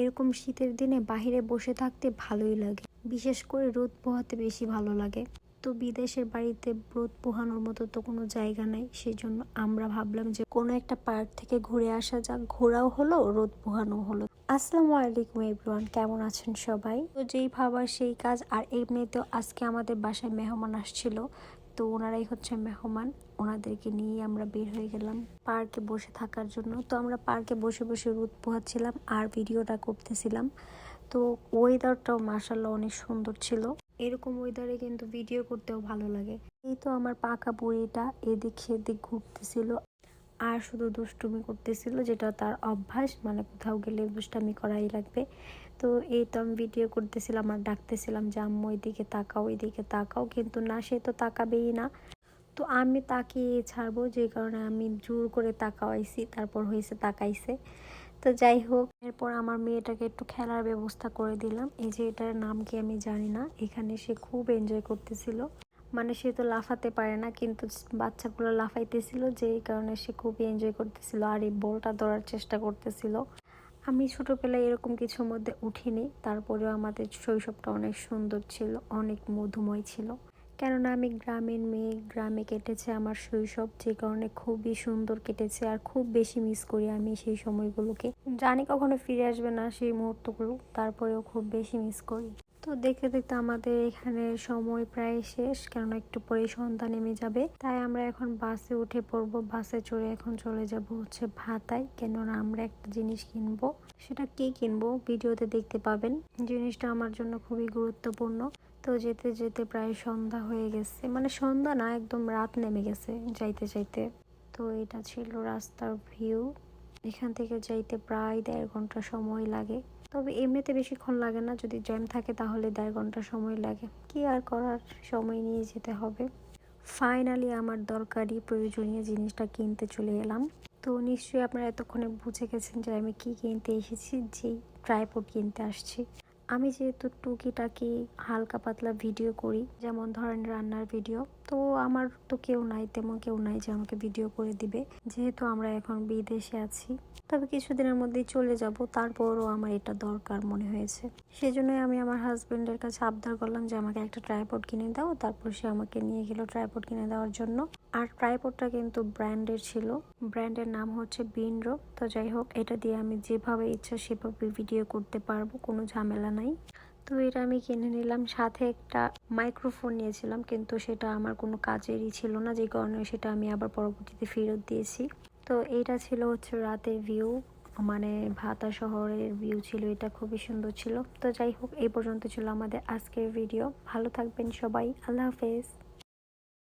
এরকম শীতের দিনে বাহিরে বসে থাকতে ভালোই লাগে, বিশেষ করে রোদ পোহাতে বেশি ভালো লাগে। তো বিদেশের বাড়িতে রোদ পোহানোর মতো তো কোনো জায়গা নাই, সেই জন্য আমরা ভাবলাম যে কোনো একটা পার্ক থেকে ঘুরে আসা যাক, ঘোরাও হলো রোদ পোহানো হলো। আসসালামু আলাইকুম এভরিওয়ান, কেমন আছেন সবাই? তো যেই ভাবার সেই কাজ। আর এমনিতেও আজকে আমাদের বাসায় মেহমান আসছিল, তো ওনারাই হচ্ছে মেহমান, ওনাদেরকে নিয়ে আমরা বের হয়ে গেলাম পার্কে বসে থাকার জন্য। তো আমরা পার্কে বসে বসে রোদ পোহাচ্ছিলাম আর ভিডিওটা করতেছিলাম। তো ওয়েদারটাও মাশাআল্লাহ অনেক সুন্দর ছিল। এরকম ওয়েদারে কিন্তু ভিডিও করতেও ভালো লাগে। এই তো আমার পাকা বুড়িটা এদিক সেদিক ঘুরতেছিল আর শুধু দুষ্টুমি করতেছিল, যেটা তার অভ্যাস, মানে কোথাও গেলে দুষ্টামি করাই লাগবে। তো এই তো আমি ভিডিও করতেছিলাম আর ডাকতেছিলাম যে আম্মু এদিকে তাকাও, এদিকে তাকাও, কিন্তু না, সে তো তাকাবেই না। তো আমি তাকিয়ে ছাড়বো, যে কারণে আমি জোর করে তাকাইছি, তারপর হয়েছে তাকাইছে। তো যাই হোক, এরপর আমার মেয়েটাকে একটু খেলার ব্যবস্থা করে দিলাম। এই যে এটার নাম কি আমি জানি না, এখানে সে খুব এনজয় করতেছিল। মানে সে তো লাফাতে পারে না, কিন্তু বাচ্চাগুলো লাফাইতেছিল, যেই কারণে সে খুবই এনজয় করতেছিল আর এই বলটা ধরার চেষ্টা করতেছিল। আমি ছোটবেলায় এরকম কিছুর মধ্যে উঠিনি, তারপরেও আমাদের শৈশবটা অনেক সুন্দর ছিল, অনেক মধুময় ছিল। কেননা আমি গ্রামের মেয়ে, গ্রামে কেটেছে আমার শৈশব, যে কারণে খুবই সুন্দর কেটেছে আর খুব বেশি মিস করি আমি সেই সময়গুলোকে। জানি কখনো ফিরে আসবে না সেই মুহূর্তগুলো, তারপরেও খুব বেশি মিস করি। তো দেখতে দেখতে আমাদের এখানে সময় প্রায় শেষ, কেননা একটু পরেই সন্ধ্যা নেমে যাবে। তাই আমরা এখন বাসে উঠে পড়বো, বাসে চড়ে এখন চলে যাব হচ্ছে ভাতায়, কেননা আমরা একটা জিনিস কিনবো। সেটা কি কিনবো ভিডিওতে দেখতে পাবেন। জিনিসটা আমার জন্য খুবই গুরুত্বপূর্ণ। তো যেতে যেতে প্রায় সন্ধ্যা হয়ে গেছে, মানে সন্ধ্যা না, একদম রাত নেমে গেছে যাইতে যাইতে। তো এটা ছিল রাস্তার ভিউ। এখান থেকে যাইতে প্রায় 1.5 ঘন্টা সময় লাগে, তবে এমনিতে বেশিক্ষণ লাগে না, যদি জ্যাম থাকে তাহলে 1.5 ঘন্টা সময় লাগে। কি আর করার, সময় নিয়ে যেতে হবে। ফাইনালি আমার দরকারি প্রয়োজনীয় জিনিসটা কিনতে চলে এলাম। তো নিশ্চয়ই আপনারা এতক্ষণে বুঝে গেছেন যে আমি কি কিনতে এসেছি, যেই ট্রাইপড কিনতে আসছি। আমি যেহেতু টুকিটাকি হালকা পাতলা ভিডিও করি, যেমন ধরেন রান্নার ভিডিও, তো আমার তো কেউ নাই, তেমন কেউ নাই যে আমাকে ভিডিও করে দিবে, যেহেতু আমরা এখন বিদেশে আছি। তবে কিছুদিনের মধ্যেই চলে যাব, তারপরও আমার এটা দরকার মনে হয়েছে। সেজন্যই আমি আমার হাজবেন্ডের কাছে আবদার করলাম যে আমাকে একটা ট্রাইপড কিনে দাও, তারপর সে আমাকে নিয়ে গেল ট্রাইপড কিনে দেওয়ার জন্য। আর ট্রাইপডটা কিন্তু ব্র্যান্ডের ছিল, ব্র্যান্ডের নাম হচ্ছে বিনরো। তো যাই হোক, এটা দিয়ে আমি যেভাবে ইচ্ছা সেভাবে ভিডিও করতে পারবো, কোনো ঝামেলা নাই। তো এটা আমি কিনে নিলাম, সাথে একটা মাইক্রোফোন নিয়েছিলাম, কিন্তু সেটা আমার কোনো কাজেরই ছিল না, যে কারণে সেটা আমি আবার পরবর্তীতে ফেরত দিয়েছি। তো এইটা ছিল হচ্ছে রাতের ভিউ, মানে ভাতা শহরের ভিউ ছিল এটা, খুবই সুন্দর ছিল। তো যাই হোক, এই পর্যন্ত ছিল আমাদের আজকের ভিডিও। ভালো থাকবেন সবাই, আল্লাহ হাফেজ।